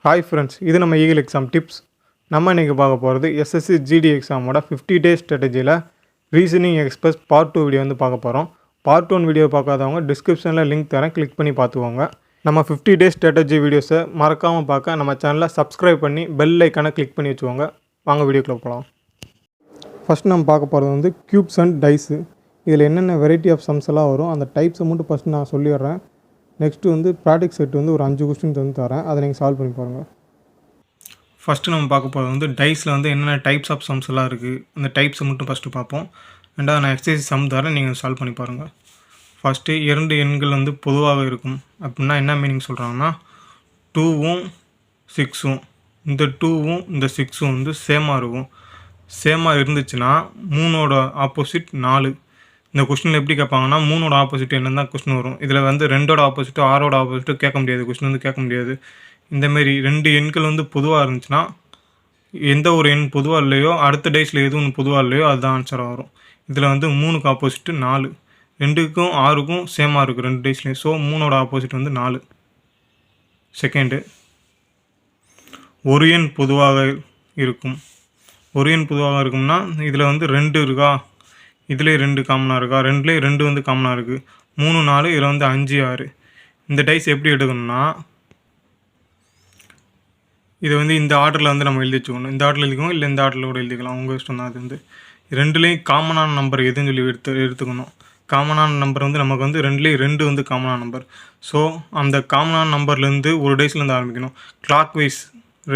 Hi friends, இது நம்ம eagle exam tips. நம்ம இன்றைக்கி பார்க்க போகிறது எஸ்எஸ்சி ஜிடி எக்ஸாமோட 50 டேஸ் ஸ்ட்ராட்டஜியில் ரீசனிங் எக்ஸ்பிரஸ் பார்ட் 2 வீடியோ வந்து பார்க்க போகிறோம். பார்ட் 1 வீடியோ பார்க்காதவங்க டிஸ்கிரிப்ஷனில் லிங்க் தரேன், கிளிக் பண்ணி பார்த்துக்கோங்க. நம்ம 50 டேஸ் ஸ்ட்ராட்டஜி வீடியோஸை மறக்காமல் பார்க்க நம்ம சேனலை சப்ஸ்கிரைப் பண்ணி பெல் ஐக்கானை கிளிக் பண்ணி வச்சுக்கோங்க. வாங்க வீடியோக்குள்ளே போகலாம். ஃபஸ்ட் நம்ம பார்க்க போகிறது வந்து க்யூப்ஸ் அண்ட் டைஸு. இதில் என்னென்ன வெரைட்டி ஆஃப் சம்ஸ் எல்லாம் வரும் அந்த டைப்ஸை மட்டும் ஃபஸ்ட்டு நான் சொல்லிடுறேன். நெக்ஸ்ட்டு வந்து ப்ராக்டிஸ் செட் வந்து ஒரு 5 கொஸ்டின்ஸ் வந்து தரேன், அதை நீங்கள் சால்வ் பண்ணி பாருங்கள். ஃபஸ்ட்டு நம்ம பார்க்க போகிறது வந்து டைஸில் வந்து என்னென்ன டைப்ஸ் ஆஃப் சம்ஸ் எல்லாம் இருக்குது அந்த டைப்ஸை மட்டும் ஃபஸ்ட்டு பார்ப்போம். ரெண்டாவது நான் எக்ஸசைஸ் சம் தரேன், நீங்கள் சால்வ் பண்ணி பாருங்கள். ஃபஸ்ட்டு 2 எண்கள் வந்து பொதுவாக இருக்கும் அப்படின்னா என்ன மீனிங் சொல்கிறாங்கன்னா 2வும் 6ம், இந்த 2வும் இந்த 6ம் வந்து சேமாக இருக்கும். சேமாக இருந்துச்சுன்னா 3ஓட ஆப்போசிட் 4. இந்த கொஸ்டினில் எப்படி கேட்பாங்கன்னா 3ஓட ஆப்போசிட் என்னன்னு தான் கொஸ்டின் வரும். இதில் வந்து 2ஓட ஆப்போசிட்டும் 6ஓட ஆப்போசிட்டும் கேட்க முடியாது, கொஸ்டின் வந்து கேட்க முடியாது. இந்தமாரி 2 எண்கள் வந்து பொதுவாக இருந்துச்சுன்னா எந்த ஒரு எண் பொதுவாக இல்லையோ அடுத்த டைஸில் எது ஒன்று பொதுவாக இல்லையோ அதுதான் ஆன்சராக வரும். இதில் வந்து 3க்கு ஆப்போசிட்டு 4, 2க்கும் 6க்கும் சேமாக இருக்குது 2 டைஸ்லேயும். ஸோ 3ஓட ஆப்போசிட் வந்து 4. செகண்டு, ஒரு எண் பொதுவாக இருக்கும். ஒரு எண் பொதுவாக இருக்கும்னா இதில் வந்து 2 இருக்கா, இதிலே 2 காமனாக இருக்கா, 2லேயே 2 வந்து காமனாக இருக்குது. 3 4, இதில் வந்து 5 6. இந்த டைஸ் எப்படி எடுக்கணும்னா இதை வந்து இந்த ஆர்டரில் வந்து நம்ம எழுதி வச்சுக்கணும். இந்த ஆர்டரில் எழுதிக்கணும், இல்லை இந்த ஆர்டரில் கூட எழுதிக்கலாம், உங்கள் இஷ்டம் தான். அது வந்து 2லேயும் காமனான நம்பர் எதுன்னு சொல்லி எடுத்துக்கணும். காமனான நம்பர் வந்து நமக்கு வந்து 2லேயும் 2 வந்து காமனான நம்பர். ஸோ அந்த காமனான நம்பர்லேருந்து ஒரு டைஸ்லேருந்து ஆரம்பிக்கணும். கிளாக் வைஸ்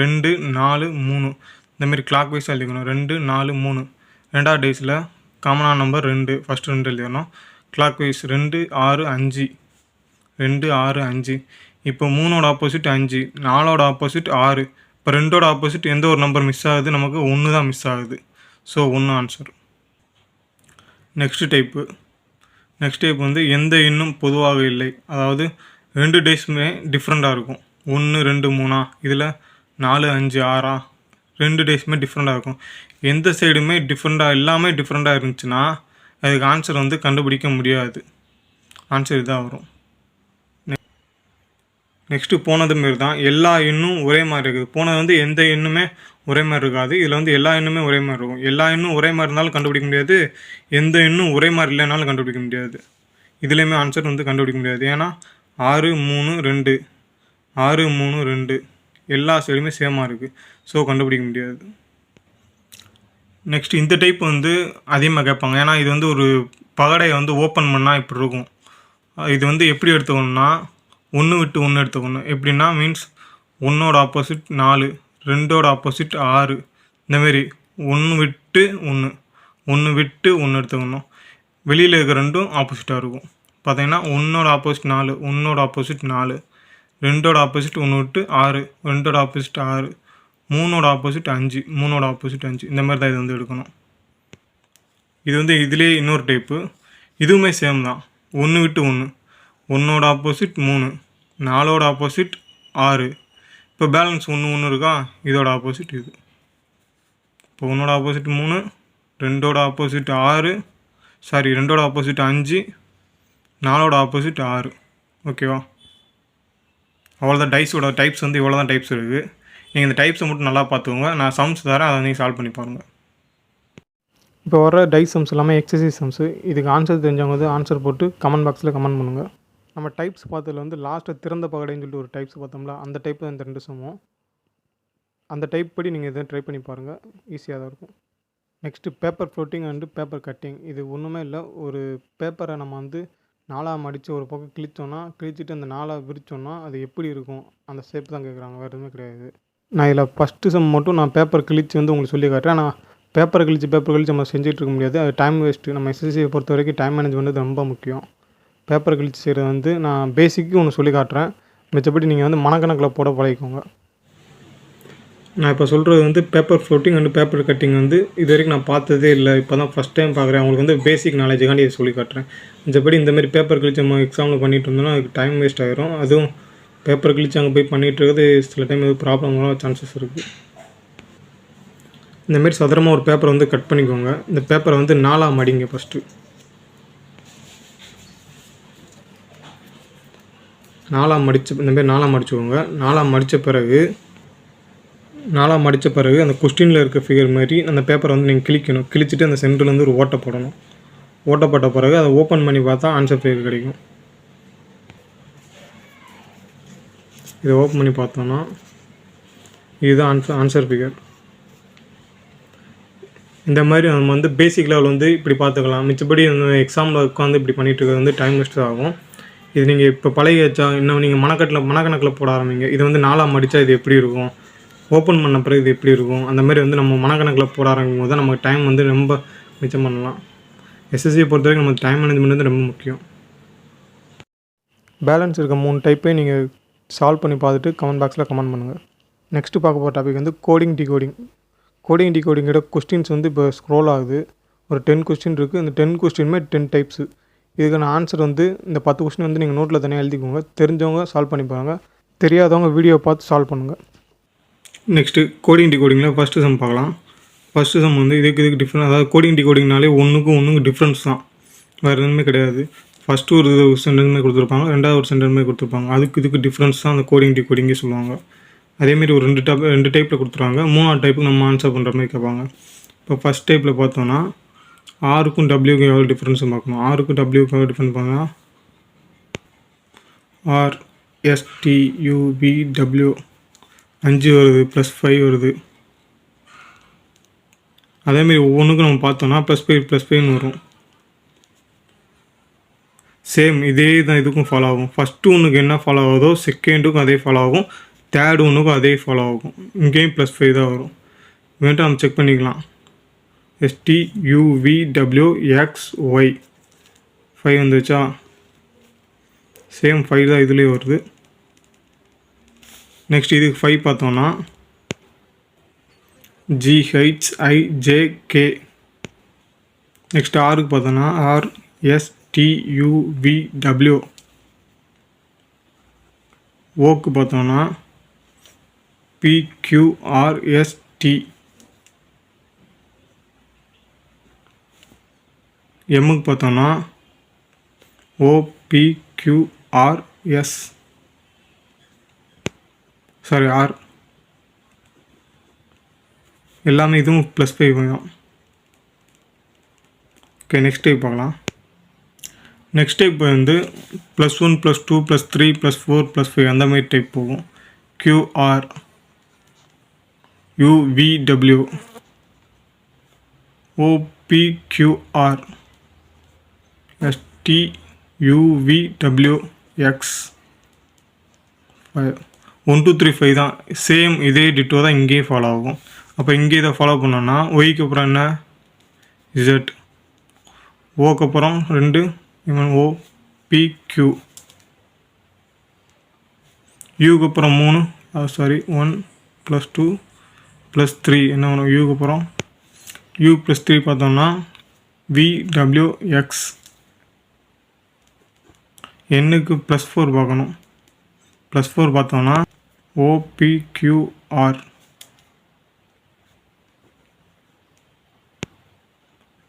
2 4 3 இந்தமாரி கிளாக் வைஸ் எழுதிக்கணும். 2 4 3. ரெண்டாவது டைஸில் காமனான நம்பர் 2, ஃபஸ்ட்டு 2 எழுதிடணும். Clockwise 2 6 5, 2 6 5. இப்போ 3ஓட ஆப்போசிட் 5, 4ஓட ஆப்போசிட் 6. இப்போ 2ஓட ஆப்போசிட் எந்த ஒரு நம்பர் மிஸ் ஆகுது, நமக்கு 1 தான் மிஸ் ஆகுது. So 1 answer. நெக்ஸ்ட் டைப் வந்து எந்த எண்ணும் பொதுவாக இல்லை. அதாவது 2 டேஸுமே டிஃப்ரெண்ட்டாக இருக்கும். 1 2 3 இதில் 4 5 6 2 டேஸுமே டிஃப்ரெண்ட்டாக இருக்கும். எந்த சைடுமே டிஃப்ரெண்ட்டாக எல்லாமே டிஃப்ரெண்ட்டாக இருந்துச்சுன்னா அதுக்கு ஆன்சர் வந்து கண்டுபிடிக்க முடியாது. ஆன்சர் இதாக வரும். நெக்ஸ்ட்டு போனது மாரி தான் எல்லா எண்ணும் ஒரே மாதிரி இருக்குது. போனது வந்து எந்த எண்ணுமே ஒரே மாதிரி இருக்காது. இதில் வந்து எல்லா எண்ணுமே ஒரே மாதிரி இருக்கும். எல்லா எண்ணும் ஒரே மாதிரி இருந்தாலும் கண்டுபிடிக்க முடியாது, எந்த எண்ணும் ஒரே மாதிரி இல்லைனாலும் கண்டுபிடிக்க முடியாது. இதுலேயுமே ஆன்சர் வந்து கண்டுபிடிக்க முடியாது. ஏன்னா 6 3 2, 6 3 2 எல்லா சைடுமே சேமாக இருக்குது. ஸோ கண்டுபிடிக்க முடியாது. நெக்ஸ்ட் இந்த டைப் வந்து அதிகமாக கேட்பாங்க. ஏன்னா இது வந்து ஒரு பகடையை வந்து ஓப்பன் பண்ணால் இப்படி இருக்கும். இது வந்து எப்படி எடுத்துக்கணும்னா 1 விட்டு 1 எடுத்துக்கணும். எப்படின்னா மீன்ஸ் 1ஓட ஆப்போசிட் 4, 2ஓட ஆப்போசிட் 6. இந்தமாரி 1 விட்டு 1, 1 விட்டு 1 எடுத்துக்கணும். வெளியில் இருக்கிற 2ம் ஆப்போசிட்டாக இருக்கும். பார்த்தீங்கன்னா 1ஓட ஆப்போசிட் 4, 1ஓட ஆப்போசிட் 4, 2ஓட ஆப்போசிட் 1 விட்டு 6, 2ஓட ஆப்போசிட் 6, 3ஓட ஆப்போசிட் 5, 3ஓட ஆப்போசிட் 5. இந்த மாதிரி தான் இது வந்து எடுக்கணும். இது வந்து இதிலே இன்னொரு டைப்பு. இதுவுமே சேம் தான். 1 விட்டு 1, 1ஓட ஆப்போசிட் 3, 4ஓட ஆப்போசிட் 6. இப்போ பேலன்ஸ் 1 1 இருக்கா, இதோட ஆப்போசிட் இது. இப்போ 1ஓட ஆப்போசிட் 3, 2ஓட ஆப்போசிட் 6, 2ஓட ஆப்போசிட் 5, 4ஓட ஆப்போசிட் 6. ஓகேவா? அவ்வளோதான் டைஸோட டைப்ஸ் வந்து இவ்வளோ தான் டைப்ஸ் இருக்குது. நீங்கள் இந்த டைப்ஸை மட்டும் நல்லா பார்த்துக்கோங்க. நான் சம்ஸ் தரேன், அதை நீங்கள் சால்வ் பண்ணி பாருங்கள். இப்போ வர டைஸ் சம்ஸ் எல்லாமே எக்ஸசைஸ் சம்ஸு. இதுக்கு ஆன்சர் தெரிஞ்சவங்க வந்து ஆன்சர் போட்டு கமெண்ட் பாக்ஸில் கமெண்ட் பண்ணுங்கள். நம்ம டைப்ஸ் பார்த்ததில் வந்து லாஸ்ட்டு திறந்த பகடைன்னு சொல்லிட்டு ஒரு டைப்ஸ் பார்த்தோம்ல, அந்த டைப் தான் இந்த 2 சம்மும். அந்த டைப் படி நீங்கள் இதை ட்ரை பண்ணி பாருங்கள், ஈஸியாக தான் இருக்கும். Next paper floating and paper cutting. இது ஒன்றுமே இல்லை, ஒரு பேப்பரை நம்ம வந்து 4ஆக மடித்து ஒரு பக்கம் கிழிச்சிட்டு அந்த 4ஆக விரித்தோன்னா அது எப்படி இருக்கும், அந்த ஷேப் தான் கேட்குறாங்க, வேறு எதுவுமே கிடையாது. நான் இதில் ஃபஸ்ட்டு சம் மட்டும் நான் பேப்பர் கிழித்து வந்து உங்களுக்கு சொல்லி காட்டுறேன். ஆனால் பேப்பர் கழித்து நம்ம செஞ்சுட்டு இருக்க முடியாது, அது டைம் வேஸ்ட்டு. நம்ம எஸ்எஸ்சியை பொறுத்த வரைக்கும் டைம் மேனேஜ்மெண்ட் ரொம்ப முக்கியம். பேப்பர் கழித்து செய்கிறது வந்து நான் பேசிக்கு ஒன்று சொல்லி காட்டுறேன், மிச்சப்படி நீங்கள் வந்து மனக்கணக்கில் போட பழகிக்கோங்க. நான் இப்போ சொல்கிறது வந்து paper floating and paper cutting வந்து இது வரைக்கும் நான் பார்த்ததே இல்லை, இப்போ தான் ஃபஸ்ட் டைம் பார்க்குறேன். அவங்களுக்கு வந்து பேசிக் நாலேஜுக்காண்டி இதை சொல்லி காட்டுறேன். மிச்சப்படி இந்தமாரி பேப்பர் கழித்து நம்ம எக்ஸாமில் பண்ணிகிட்டு இருந்தோம்னா அதுக்கு டைம் வேஸ்ட் ஆகிரும். அதுவும் பேப்பர் கழித்து அங்கே போய் பண்ணிகிட்டு இருக்கிறது சில டைம் எதுவும் ப்ராப்ளம் வர சான்சஸ் இருக்குது. இந்தமாரி சதுரமாக ஒரு பேப்பரை வந்து கட் பண்ணிக்கோங்க. இந்த பேப்பரை வந்து 4ஆக மடிங்க. ஃபஸ்ட்டு 4ஆக மடித்து இந்தமாரி 4ஆக மடிச்சுக்கோங்க. 4ஆக மடித்த பிறகு 4ஆக மடித்த பிறகு அந்த கொஸ்டினில் இருக்க ஃபிகர் மாதிரி அந்த பேப்பரை வந்து நீங்கள் கிழிக்கணும். கிழிச்சிட்டு அந்த சென்டர்லேருந்து ஒரு ஓட்டை போடணும். ஓட்டை போட்ட பிறகு அதை ஓப்பன் பண்ணி பார்த்தா ஆன்சர் ஃபிகர் கிடைக்கும். இதை ஓப்பன் பண்ணி பார்த்தோன்னா இதுதான் ஆன்சர் ஃபிகர். இந்த மாதிரி நம்ம வந்து பேசிக் லெவல் வந்து இப்படி பார்த்துக்கலாம். மிச்சப்படி எக்ஸாமில் உட்காந்து இப்படி பண்ணிகிட்டு இருக்கிறது வந்து டைம் வேஸ்ட் ஆகும். இது நீங்கள் இப்போ பழகி வச்சா இன்னும் நீங்கள் மனக்கணக்கில் போட ஆரம்பிங்க. இது வந்து 4ஆக மடித்தா இது எப்படி இருக்கும், ஓப்பன் பண்ண பிறகு இது எப்படி இருக்கும், அந்த மாதிரி வந்து நம்ம மனக்கணக்கில் போட ஆரம்பிக்கும் போது தான் நமக்கு டைம் வந்து ரொம்ப மிச்சம் பண்ணலாம். எஸ்எஸ்சியை பொறுத்த வரைக்கும் நம்ம டைம் மேனேஜ்மெண்ட் வந்து ரொம்ப முக்கியம். பேலன்ஸ் இருக்க 3 டைப்பையும் நீங்கள் சால்வ் பண்ணி பார்த்துட்டு கமெண்ட் பாக்ஸில் கமெண்ட் பண்ணுங்கள். நெக்ஸ்ட்டு பார்க்க போகிற டாபிக் வந்து கோடிங் டிகோடிங்கோட கொஸ்டின்ஸ் வந்து இப்போ ஸ்க்ரோல் ஆகுது. ஒரு 10 கொஸ்டின் இருக்குது. இந்த 10 கொஸ்டினுமே 10 டைப்ஸு. இதுக்கான ஆன்சர் வந்து இந்த 10 கொஸ்டின் வந்து நீங்கள் நோட்டில் தனியாக எழுதிக்கோங்க. தெரிஞ்சவங்க சால்வ் பண்ணி பாருங்கள், தெரியாதவங்க வீடியோ பார்த்து சால்வ் பண்ணுங்கள். நெக்ஸ்ட்டு கோடிங் டிகோடிங்கில் ஃபஸ்ட்டு சம் பார்க்கலாம். ஃபஸ்ட்டு சம் வந்து இதுக்கு டிஃப்ரெண்ட், அதாவது கோடிங் டிகோடிங்னாலே ஒன்றுக்கும் டிஃப்ரென்ஸ் தான், வேறு எதுவுமே கிடையாது. ஃபஸ்ட்டு ஒரு சென்டென்ஸ் மாதிரி கொடுத்துருப்பாங்க, ரெண்டாவது ஒரு சென்டென்ஸ் மாதிரி கொடுத்துருப்பாங்க. இதுக்கு டிஃப்ரென்ஸ் தான் அந்த கோடிங் டிகோடிங்கே சொல்லுவாங்க. அதேமாரி ஒரு 2 டைப்பில் கொடுத்துருவாங்க. 3ஆவது டைப்புக்கு நம்ம ஆன்சர் பண்ணுற மாதிரி கேட்பாங்க. இப்போ ஃபஸ்ட் டைப்பில் பார்த்தோன்னா ஆருக்கும் டபிள்யூக்கும் எவ்வளோ டிஃப்ரென்ஸும் பார்க்கணும். ஆருக்கும் டபிள்யூக்கும் எவ்வளோ டிஃப்ரென்ஸ் பார்த்தோன்னா RSTUVW 5 வருது, +5 வருது. அதேமாரி ஒவ்வொன்றுக்கும் நம்ம பார்த்தோன்னா +5 வரும். சேம் இதே தான் இதுக்கும் ஃபாலோ ஆகும். ஃபஸ்ட்டு ஒன்றுக்கு என்ன ஃபாலோ ஆகுதோ செகண்டுக்கும் அதே ஃபாலோ ஆகும், தேர்டு ஒன்றுக்கும் அதே ஃபாலோ ஆகும். இங்கேயும் +5 தான் வரும். வேண்டாம் நம்ம செக் பண்ணிக்கலாம். STUVWXY 5 வந்துச்சா, சேம் 5 தான் இதுலேயே வருது. நெக்ஸ்ட் இதுக்கு 5 பார்த்தோன்னா GHIJK. நெக்ஸ்ட் ஆருக்கு பார்த்தோன்னா RSTUVW. ஓக்கு பார்த்தோன்னா PQRST. எம்முக்கு பார்த்தோன்னா OPQRS. Sorry R. எல்லாமே இதுவும் +5 தான். ஓகே, நெக்ஸ்ட் டைப் பார்க்கலாம். நெக்ஸ்ட் டைப் வந்து +1 +2 +3 +4 +5 அந்த மாதிரி டைப் போகும். QR UVW OPQR STUVWX 5. 1 2 3 5 தான். சேம் இதே டிட்டோ தான் இங்கேயே ஃபாலோ ஆகும். அப்போ இங்கே இதை ஃபாலோ பண்ணோன்னா ஒய்க்கு அப்புறம் என்ன Z, ஓக்கு அப்புறம் 2 OPQ, யூக்கு அப்புறம் 3 1 +2 +3 என்ன வரும், யூக்கு அப்புறம் U +3 பார்த்தோம்னா VWX. எண்ணுக்கு +4 பார்க்கணும். +4 பார்த்தோம்னா OPQR.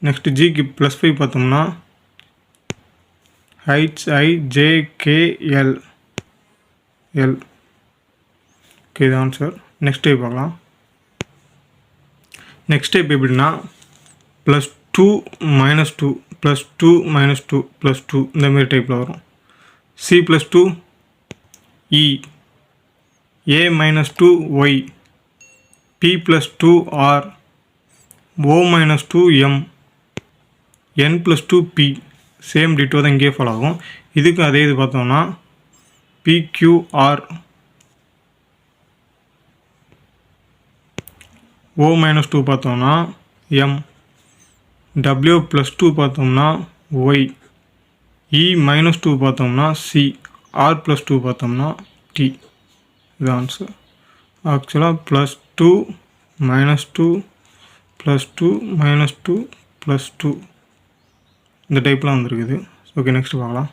நெக்ஸ்ட் ஜிக்கு +5 பார்த்தோம்னா HIJKL. ஓகே, இது ஆன்சர். நெக்ஸ்ட் டைப் பார்க்கலாம். நெக்ஸ்ட் டைப் எப்படின்னா +2 -2 +2 -2 +2 இந்த மாதிரி டைப்பில் வரும். C +2 E, A -2 Y, P +2 R, O -2 M, N +2 P. Same ditto தான் இங்கே ஃபாலோ ஆகும். இதுக்கு அதே இது பார்த்தோம்னா PQR, O -2 பார்த்தோம்னா M, W +2 பார்த்தோம்னா Y, E -2 பார்த்தோம்னா C, R +2 பார்த்தோம்னா T. இது ஆன்சர். ஆக்சுவலாக +2 -2 +2 -2 +2 இந்த டைப்லாம் வந்துருக்குது. ஓகே, நெக்ஸ்ட் பார்க்கலாம்.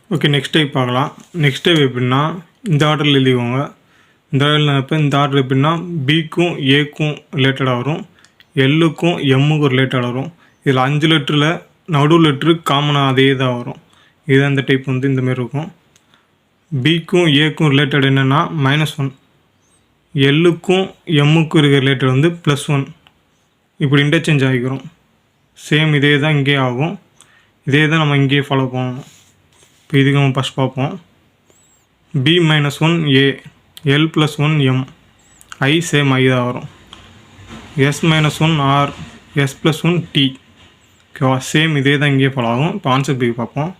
ஓகே, நெக்ஸ்ட் டைப் பார்க்கலாம். நெக்ஸ்ட் டைப் எப்படின்னா இந்த ஆர்டரில் எழுதிக்கோங்க. இந்த ஆர்டர் எப்படின்னா பிக்கும் ஏக்கும் ரிலேட்டடாக வரும், எல்லுக்கும் எம்முக்கும் ரிலேட்டடாக வரும். இதில் 5 லெட்டரில் நடு லெட்ரு காமனாக அதே தான் வரும். இதுதான் இந்த டைப் வந்து இந்தமாரி இருக்கும். பிக்கும் ஏக்கும் ரிலேட்டட் என்னென்னா -1, எல்லுக்கும் எம்முக்கும் இருக்கிற ரிலேட்டட் வந்து +1 இப்படி இன்டர்சேஞ்ச் ஆகிக்கிறோம். சேம் இதே தான் இங்கே ஆகும். இதே தான் நம்ம இங்கேயே ஃபாலோ பண்ணணும். இப்போ இதுக்கு நம்ம ஃபஸ்ட் பார்ப்போம். B-1 A L+1 M I same I தான் வரும். S-1 R S+1 T ஓகேவா, சேம் இதே தான் இங்கேயே ஃபாலோ ஆகும். இப்போ ஆன்சர் பி பார்ப்போம்.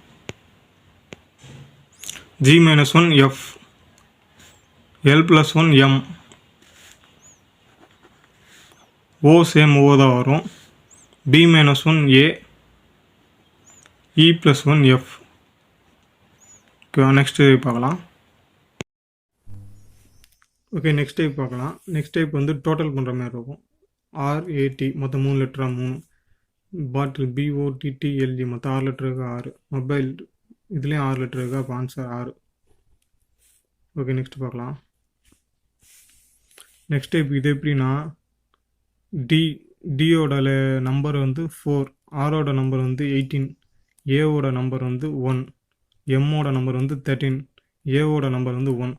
G-1 F L+1 M O same O தான் வரும். B-1 A E+1 F ஓகேவா. நெக்ஸ்ட் டைப் பார்க்கலாம். ஓகே, நெக்ஸ்ட் டைப் பார்க்கலாம். நெக்ஸ்ட் டைப் வந்து டோட்டல் பண்ணுற மாதிரி இருக்கும். RAT மொத்தம் 3 லெட்டராக 3. பாட்டில் BOTTLE மொத்தம் 6 லெட்டருக்கு 6. மொபைல் இதுலேயும் 6 லெட்டருக்கு. அப்போ ஆன்சர் 6. ஓகே, நெக்ஸ்ட் பார்க்கலாம். நெக்ஸ்ட் டைப் இது எப்படின்னா டியோட நம்பர் வந்து 4, ஆரோட நம்பர் வந்து 18, ஏவோட நம்பர் வந்து 1, எம்மோட நம்பர் வந்து 13, ஏவோட நம்பர் வந்து 1.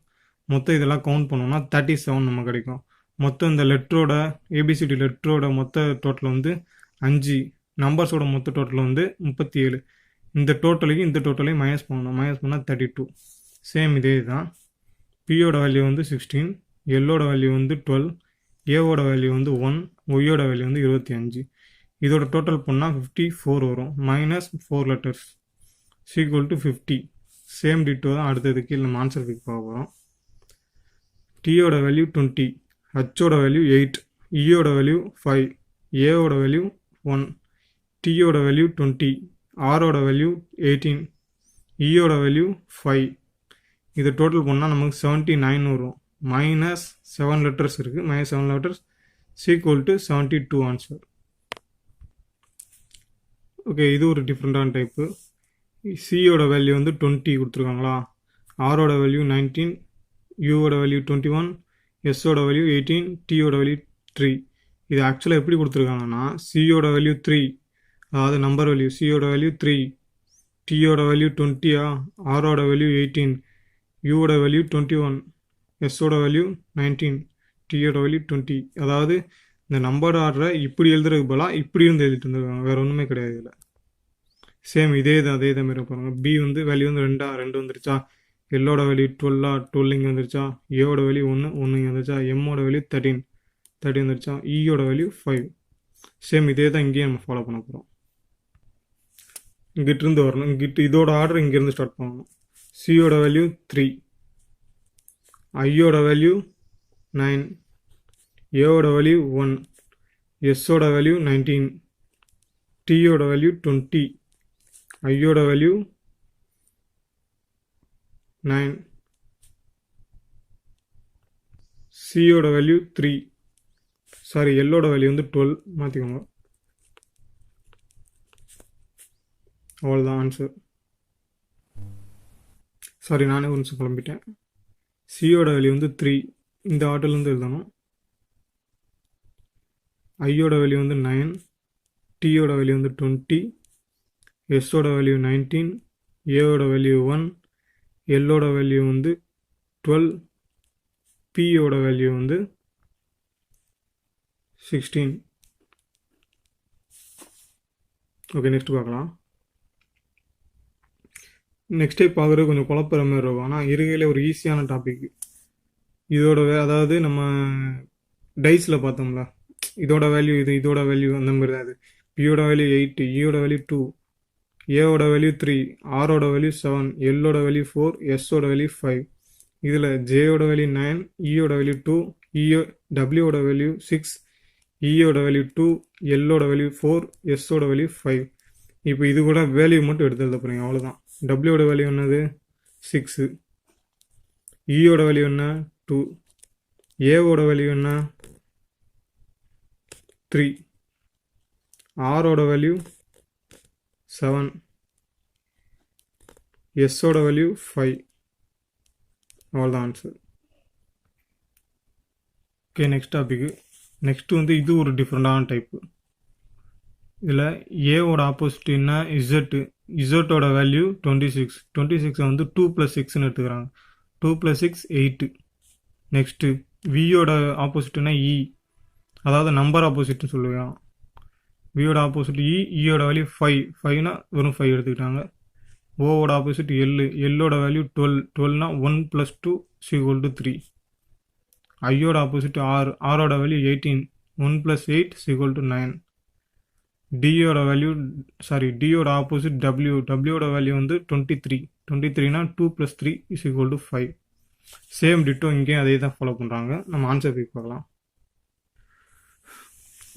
மொத்தம் இதெல்லாம் கவுண்ட் பண்ணோம்னா 37 நம்ம கிடைக்கும். மொத்தம் இந்த லெட்டரோட ஏபிசிடி லெட்டரோட மொத்த டோட்டல் வந்து 5, நம்பர்ஸோட மொத்த டோட்டல் வந்து 37. இந்த டோட்டலையும் இந்த டோட்டலையும் மைனஸ் பண்ணணும். மைனஸ் பண்ணால் 32. சேம் இதே தான். பியோட வேல்யூ வந்து 16, எல்லோட வேல்யூ வந்து 12, ஏவோட வேல்யூ வந்து 1, ஒய்யோட வேல்யூ வந்து 25. இதோட டோட்டல் பண்ணால் 54 வரும். -4 letters equal to 50. Same ditto தான் அடுத்ததுக்கு நம்ம ஆன்சர் பிக் பார்க்க போகிறோம். டியோட வேல்யூ 20, ஹச்சோட வேல்யூ 8, இயோட வேல்யூ 5, ஏவோட வேல்யூ 1, டியோட வேல்யூ 20, ஆரோட வேல்யூ 18, இயோட வேல்யூ 5. இதை டோட்டல் பண்ணால் நமக்கு 79 வரும். -7 லெட்டர்ஸ் இருக்குது. -7 letters equal to 72 answer. Okay, இது ஒரு டிஃப்ரெண்ட்டான டைப்பு. சியோட வேல்யூ வந்து 20 கொடுத்துருக்காங்களா, ஆரோட வேல்யூ 19, யூவோட வேல்யூ 21, எஸ்ஸோட வேல்யூ 18, டியோட வேல்யூ 3. இது ஆக்சுவலாக எப்படி கொடுத்துருக்காங்கன்னா சியோட வேல்யூ 3, அதாவது நம்பர் வேல்யூ சியோட வேல்யூ 3, டியோட வேல்யூ 20, ஆரோட வேல்யூ 18, யூவோட வேல்யூ 21, எஸ்ஸோட வேல்யூ 19, டியோட வேல்யூ 20. அதாவது இந்த நம்பர் ஆர்டரை இப்படி எழுதுறதுக்கு பதிலாக இப்படி இருந்து எழுதிட்டு இருந்திருக்காங்க. வேறு ஒன்றுமே கிடையாது இதில். சேம் அதே தான் மாரி பாருங்கள். பி வந்து வேல்யூ வந்து 2 வந்துருச்சா, எல்லோட வேல்யூ 12 இங்கே வந்துருச்சா, ஏவோட வேல்யூ 1 இங்கே வந்துருச்சா, எம்மோட வேல்யூ 13 வந்துருச்சா, இயோட வேல்யூ 5. சேம் இதே தான் இங்கேயும் நம்ம ஃபாலோ பண்ண போகிறோம். இங்கிட்டிருந்து வரணும். இதோட ஆர்டர் இங்கேருந்து ஸ்டார்ட் பண்ணணும். சியோட வேல்யூ 3, ஐயோட வேல்யூ 9, ஏவோட வேல்யூ 1, எஸ்ஸோட வேல்யூ 19, டியோட வேல்யூ 20, ஐயோட வேல்யூ 9, சியோட வேல்யூ 3, சாரி எல்லோட வேல்யூ வந்து 12 மாற்றிக்கோங்க. அவ்வளோதான் ஆன்சர். சாரி, நானே ஒரு நிமிஷம் கிளம்பிட்டேன். சியோட வேல்யூ வந்து 3, இந்த ஆர்டர்லேருந்து எழுதணும். ஐயோட வேல்யூ வந்து 9, டியோட வேல்யூ வந்து 20, எஸ்ஸோட வேல்யூ 19, ஏவோட வேல்யூ 1, எல்லோட வேல்யூ வந்து 12, பியோட வேல்யூ வந்து 16. ஓகே, நெக்ஸ்ட் பார்க்கலாம். நெக்ஸ்ட் டைப் பார்க்குறது கொஞ்சம் குழப்பற மாதிரி இருக்கும். ஆனால் இருக்கையில் ஒரு ஈஸியான டாபிக். இதோட அதாவது நம்ம டைஸில் பார்த்தோம்ல, இதோட வேல்யூ இது, இதோட வேல்யூ அந்த மாதிரி தான். இது பியோட வேல்யூ 8, இயோட வேல்யூ 2, ஏவோட வேல்யூ 3, ஆரோட வேல்யூ 7, எல்லோட வேல்யூ 4, எஸ்ஸோட வேல்யூ 5. இதில் ஜேயோட வேல்யூ 9, இயோட வேல்யூ 2, டபிள்யூட வேல்யூ 6, இயோட வேல்யூ 2, எல்லோட வேல்யூ 4, எஸ்ஸோட வேல்யூ 5. இப்போ இது கூட வேல்யூ மட்டும் எடுத்து எழுத போகிறீங்க, அவ்வளோதான். டபிள்யூட வேல்யூ என்னது 6, இயோட வேல்யூ என்ன 2, ஏவோட வேல்யூ என்ன 3, ஆரோட வேல்யூ 7, எஸ்ஸோட வேல்யூ 5. அவ்வளோதான் answer. Okay, next topic. Next வந்து இது ஒரு டிஃப்ரெண்டான டைப்பு. இதில் ஏவோட ஆப்போசிட் என்ன இசட்டு. இசட்டோட வேல்யூ 26. 26 வந்து 2 + 6ன்னு எடுத்துக்கிறாங்க. 2 + 6 8. நெக்ஸ்ட்டு வியோட ஆப்போசிட்னா இ, அதாவது நம்பர் ஆப்போசிட்னு சொல்லுவேன். வியோட ஆப்போசிட் இ, இயோட வேல்யூ 5, 5னா வெறும் 5 எடுத்துக்கிட்டாங்க. ஓவோட ஆப்போசிட் எல், எல்லோட வேல்யூ 12, 12னா 1 + 2 = 3. ஐயோட ஆப்போசிட் ஆர், ஆரோட வேல்யூ 18, 1 + 8 = 9. டியோட வேல்யூ டியோட ஆப்போசிட் டபிள்யூ, டபிள்யூட வேல்யூ வந்து 23, 23னா 2 + 3 = 5. சேம் டிட்டோ இங்கேயும் அதே தான் ஃபாலோ பண்ணுறாங்க. நம்ம ஆன்சர் போய் பார்க்கலாம்.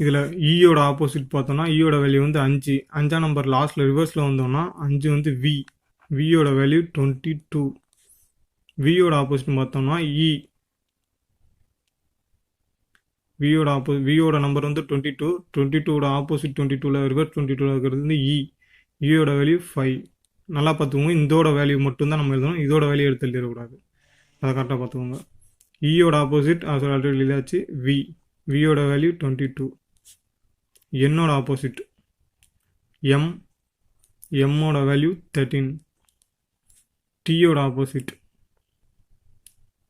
இதில் ஈயோட ஆப்போசிட் பார்த்தோம்னா ஈயோட வேல்யூ வந்து 5, 5ஆம் நம்பர் லாஸ்ட்டில் ரிவர்ஸில் வந்தோம்னா 5 வந்து வி, வியோட வேல்யூ 22. வியோட ஆப்போசிட் பார்த்தோம்னா இ, வியோட நம்பர் வந்து 22, 22ஓட ஆப்போசிட் 22ல் ரிவர்ஸ் 22ல் இருக்கிறது வந்து இ, இயோட வேல்யூ 5. நல்லா பார்த்துக்கோங்க, இதோட வேல்யூ மட்டும்தான் நம்ம எழுதணும், இதோட வேல்யூ எடுத்து எழுதிடக்கூடாது. அதை கரெக்டாக பார்த்துக்கோங்க. இயோட ஆப்போசிட் ஆல்ரெடி எழுதாச்சு வி, வியோட வேல்யூ 22. என்னோட ஆப்போசிட் எம், எம்மோட வேல்யூ 13. டியோட ஆப்போசிட்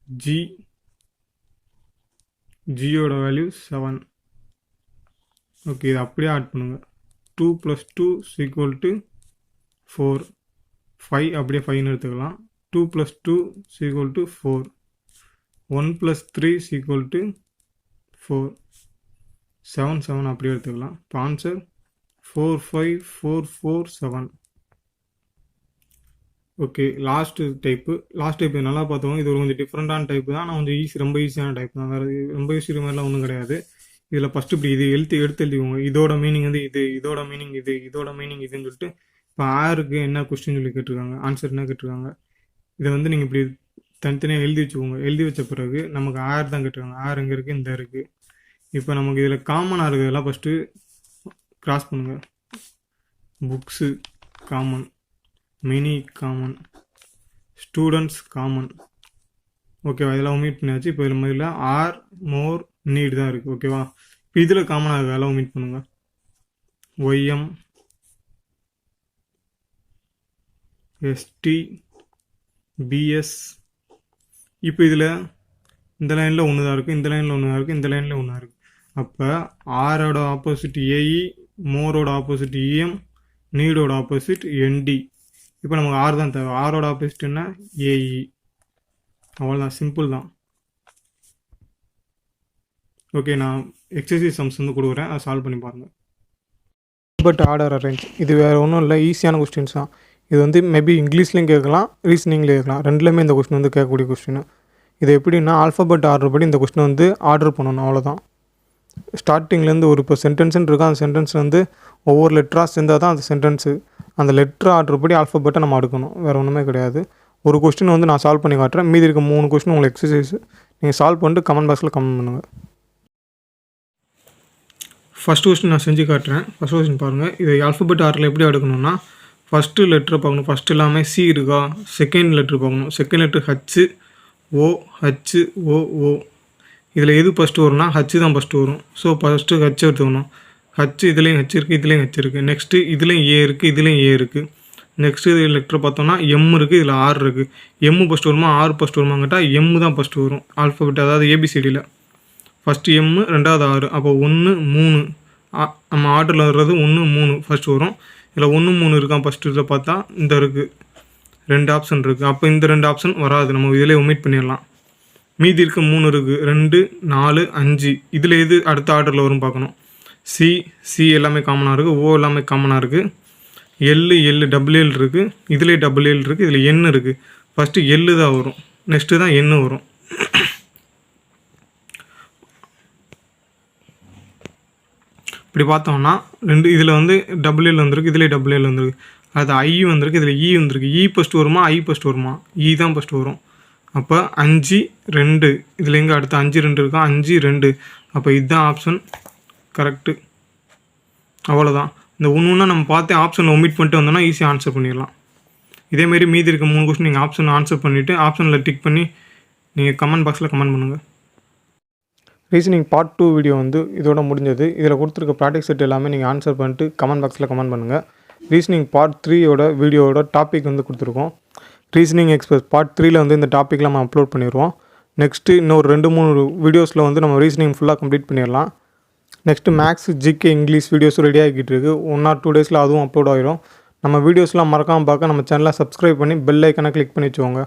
ஜி, ஜியோட வேல்யூ 7. ஓகே, இது அப்படியே ஆட் பண்ணுங்க. 2 + 2 = 4, 5 அப்படியே 5ன்னு எடுத்துக்கலாம். 2 + 2 = 4, 1 + 3 = 4, 7, 7 அப்படியே எடுத்துக்கலாம். இப்போ ஆன்சர் 4, 5, 4, 4, 7. ஓகே, லாஸ்ட் டைப்பு நல்லா பார்த்தோம். இது ஒரு கொஞ்சம் டிஃப்ரெண்ட்டான டைப்பு தான், ஆனால் கொஞ்சம் ரொம்ப ஈஸியான டைப் தான். வேறு ரொம்ப ஈஸி மாதிரிலாம் ஒன்றும் கிடையாது. இதில் ஃபஸ்ட்டு இப்படி இது எடுத்து எழுதிக்கோங்க. இதோட மீனிங் வந்து இது, இதோட மீனிங் இது, இதோட மீனிங் இதுன்னு சொல்லிட்டு இப்போ ஆருக்கு என்ன கொஸ்டின் சொல்லி கேட்டிருக்காங்க, ஆன்சர் என்ன கேட்டிருக்காங்க, இதை வந்து நீங்கள் இப்படி தனித்தனியாக எழுதி வச்சுக்கோங்க. எழுதி வச்ச பிறகு நமக்கு ஆர் தான் கேட்டிருக்காங்க. ஆர் எங்கே இருக்குது, இந்த இருக்குது. இப்போ நமக்கு இதில் காமனாக இருக்கிறதெல்லாம் ஃபஸ்ட்டு கிராஸ் பண்ணுங்கள். Books common, mini common, students common. ஓகேவா, இதெல்லாம் ஒமிட் பண்ணியாச்சு. இப்போ இதில் மாதிரில ஆர், மோர், நீட் தான் இருக்குது. ஓகேவா, இப்போ இதில் காமனாக இருக்குது, அதெல்லாம் ஒமிட் பண்ணுங்கள். YM, SD, BS. இப்போ இதில் இந்த லைனில் ஒன்று தான் இருக்குது, இந்த லைனில் ஒன்று தான் இருக்குது, இந்த லைனில் ஒன்று தான் இருக்குது. அப்போ ஆரோட ஆப்போசிட் ஏஇ, மோரோட ஆப்போசிட் இஎம், நீடோட ஆப்போசிட் என்டி. இப்போ நமக்கு ஆர் தான் தேவை. ஆரோட ஆப்போசிட் என்ன, ஏஇ. அவ்வளோதான், சிம்பிள் தான். ஓகே, நான் எக்ஸசைஸ் சம்ஸ் வந்து கொடுக்குறேன், அதை சால்வ் பண்ணி பாருங்கள். பட் ஆர்டர் அரேஞ்ச், இது வேறு ஒன்றும் இல்லை, ஈஸியான கொஸ்டின்ஸ் தான். இது வந்து மேபி இங்கிலீஷ்லேயும் கேட்கலாம், ரீசனிங்லேயும் கேட்கலாம், ரெண்டுலேயுமே இந்த கொஸ்டின் வந்து கேட்கக்கூடிய கொஸ்டின். இது எப்படின்னா ஆல்ஃபபெட் ஆர்டர் படி இந்த கொஸ்டின் வந்து ஆர்டர் பண்ணணும், அவ்வளோதான். ஸ்டார்டிங்லேருந்து ஒரு இப்போ சென்டென்ஸுன்னு இருக்கும், அந்த சென்டென்ஸ் வந்து ஒவ்வொரு லெட்டராக சேர்ந்தால் தான் அந்த சென்டென்ஸு. அந்த லெட்டர் ஆர்டர் படி ஆல்ஃபபெட்டை நம்ம அடுக்கணும், வேறு ஒன்றுமே கிடையாது. ஒரு கொஸ்டின் வந்து நான் சால்வ் பண்ணி காட்டுறேன், மீதி இருக்க 3 கொஸ்டின் உங்களுக்கு எக்ஸசைஸ் நீங்கள் சால்வ் பண்ணிட்டு கமெண்ட் பாக்ஸில் கமெண்ட் பண்ணுங்கள். ஃபஸ்ட் கொஸ்டின் நான் செஞ்சு காட்டுறேன். ஃபஸ்ட் கொஸ்டின் பாருங்கள். இது ஆல்ஃபபெட் ஆர்டரில் எப்படி அடுக்கணும்னா ஃபஸ்ட்டு லெட்டரை பார்க்கணும். ஃபஸ்ட்டு எல்லாமே சி இருக்கா, செகண்ட் லெட்ரு பார்க்கணும். செகண்ட் லெட்ரு ஹச்சு, ஓ, ஹச்சு, ஓ, ஓ. இதில் எது ஃபஸ்ட்டு வரும்னா ஹச்சு தான் ஃபஸ்ட்டு வரும். ஸோ ஃபஸ்ட்டு ஹச் எடுத்துக்கணும். ஹச்சு இதுலேயும் ஹச் இருக்குது, இதுலேயும் ஹச் இருக்குது. நெக்ஸ்ட்டு இதுலேயும் ஏ இருக்குது, இதுலேயும் ஏ இருக்குது. நெக்ஸ்ட்டு இது லெட்டரை பார்த்தோம்னா எம் இருக்குது, இதில் ஆர் இருக்குது. எம்மு ஃபஸ்ட்டு வருமா, ஆர் ஃபஸ்ட்டு வருமான்னு கேட்டால் எம்மு தான் ஃபஸ்ட்டு வரும். ஆல்ஃபபெட் அதாவது ஏபிசிடியில் ஃபஸ்ட்டு எம்மு, ரெண்டாவது ஆறு. அப்போ 1, 3 நம்ம ஆர்டரில் வர்றது 1, 3 ஃபஸ்ட்டு வரும். இதில் 1, 3 இருக்கான் ஃபஸ்ட்டு. இதில் பார்த்தா இந்த இருக்குது 2 ஆப்ஷன் இருக்குது. அப்போ இந்த 2 ஆப்ஷன் வராது, நம்ம இதிலே ஒமிட் பண்ணிடலாம். மீதி இருக்க 3 இருக்குது, 2, 4, 5. இதில் எது அடுத்த ஆர்டரில் வரும் பார்க்கணும். சி எல்லாமே காமனாக இருக்குது, ஓ எல்லாமே காமனாக இருக்குது. எல் டபுள் எல் இருக்குது, இதிலே டபுள் எல் இருக்குது, இதில் என் இருக்குது. ஃபஸ்ட்டு எல் தான் வரும், நெக்ஸ்ட்டு தான் என் வரும். இப்படி பார்த்தோம்னா இதில் வந்து டபுள் எல் வந்திருக்கு, இதிலே டபுள் எல் வந்திருக்கு. அது ஐ வந்திருக்கு, இதில் இ வந்திருக்கு. இ ஃபஸ்ட்டு வருமா, ஐ ஃபஸ்ட்டு வருமா, இ தான் ஃபஸ்ட்டு வரும். அப்போ 5, 2. இதில் எங்கே அடுத்து 5, 2 இருக்கா, 5, 2. அப்போ இதுதான் ஆப்ஷன் கரெக்டு. அவ்வளோதான். இந்த ஒன்று நம்ம பார்த்து ஆப்ஷனில் ஒமிட் பண்ணிட்டு வந்தோம்னா ஈஸியாக ஆன்சர் பண்ணிடலாம். இதேமாரி மீதி இருக்க 3 கொஸ்டின் நீங்கள் ஆப்ஷன் ஆன்சர் பண்ணிவிட்டு ஆப்ஷனில் டிக் பண்ணி நீங்கள் கமெண்ட் பாக்ஸில் கமெண்ட் பண்ணுங்கள். ரீசனிங் பார்ட் 2 வீடியோ வந்து இதோட முடிஞ்சது. இதில் கொடுத்துருக்க ப்ராக்டிஸ் செட் எல்லாமே நீங்கள் ஆன்சர் பண்ணிட்டு கமெண்ட் பாக்ஸில் கமெண்ட் பண்ணுங்கள். ரீசனிங் பார்ட் 3யோட வீடியோவோட டாபிக் வந்து கொடுத்துருக்கோம். ரீசனிங் எக்ஸ்பிரஸ் பார்ட் 3ல் வந்து இந்த டாப்பிக்லாம் நம்ம அப்லோட் பண்ணிடுவோம். நெக்ஸ்ட்டு இன்னொரு 2-3 வீடியோஸில் வந்து நம்ம ரீசனிங் ஃபுல்லாக கம்ப்ளீட் பண்ணிடலாம். நெக்ஸ்ட்டு மேக்ஸ், ஜிகே, இங்கிலீஷ் வீடியோஸும் ரெடி ஆகிக்கிட்டு இருக்குது. 1 or 2 டேஸில் அதுவும் அப்லோட் ஆகிரும். நம்ம வீடியோஸ்லாம் மறக்காமல் பார்க்க நம்ம சேனலை சப்ஸ்கிரைப் பண்ணி பெல் ஐக்கனை கிளிக் பண்ணி வச்சுக்கோங்க.